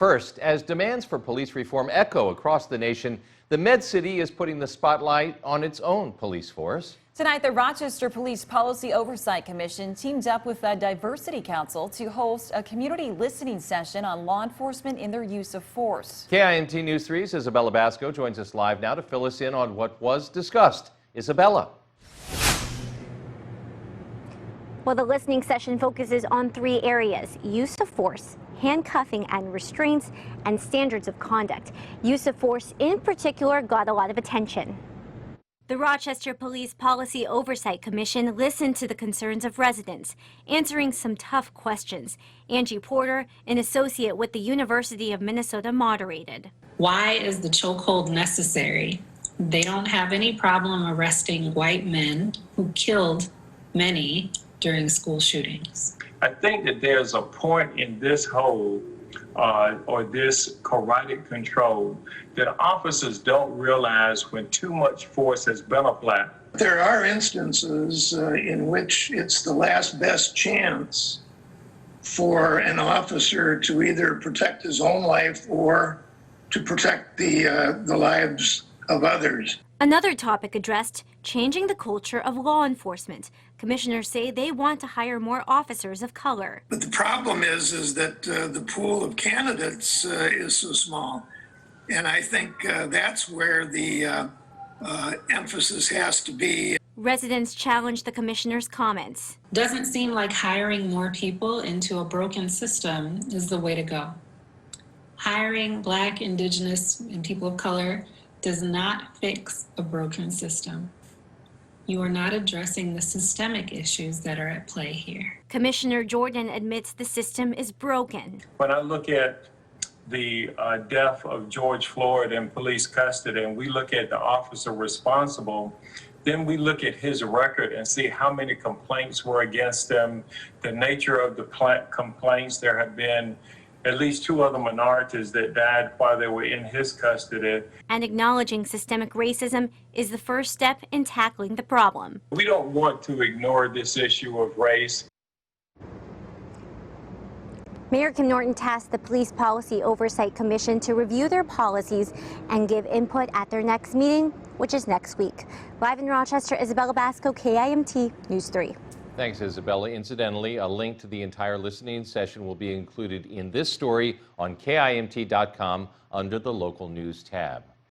First, as demands for police reform echo across the nation, the Med City is putting the spotlight on its own police force. Tonight, the Rochester Police Policy Oversight Commission teamed up with the Diversity Council to host a community listening session on law enforcement in their use of force. KIMT News 3's Isabella Basco joins us live now to fill us in on what was discussed. Isabella. Well, the listening session focuses on 3 areas: use of force, handcuffing and restraints, and standards of conduct. Use of force in particular got a lot of attention. The Rochester Police Policy Oversight Commission listened to the concerns of residents, answering some tough questions. Angie Porter, an associate with the University of Minnesota, moderated. Why is the chokehold necessary? They don't have any problem arresting white men who killed many during school shootings. I think that there's a point in this whole or this carotid control that officers don't realize when too much force has been applied. There are instances in which it's the last best chance for an officer to either protect his own life or to protect the lives of others. Another topic addressed: changing the culture of law enforcement. Commissioners say they want to hire more officers of color. But the problem is that the pool of candidates is so small. And I think that's where the emphasis has to be. Residents challenged the commissioner's comments. Doesn't seem like hiring more people into a broken system is the way to go. Hiring Black, Indigenous, and people of color does not fix a broken system. You are not addressing the systemic issues that are at play here. Commissioner Jordan admits the system is broken. When I look at the death of George Floyd in police custody, and we look at the officer responsible, then we look at his record and see how many complaints were against him, the nature of the complaints. There have been at least 2 other minorities that died while they were in his custody. And acknowledging systemic racism is the first step in tackling the problem. We don't want to ignore this issue of race. Mayor Kim Norton tasked the Police Policy Oversight Commission to review their policies and give input at their next meeting, which is next week. Live in Rochester, Isabella Basco, KIMT News 3. Thanks, Isabella. Incidentally, a link to the entire listening session will be included in this story on KIMT.com under the local news tab.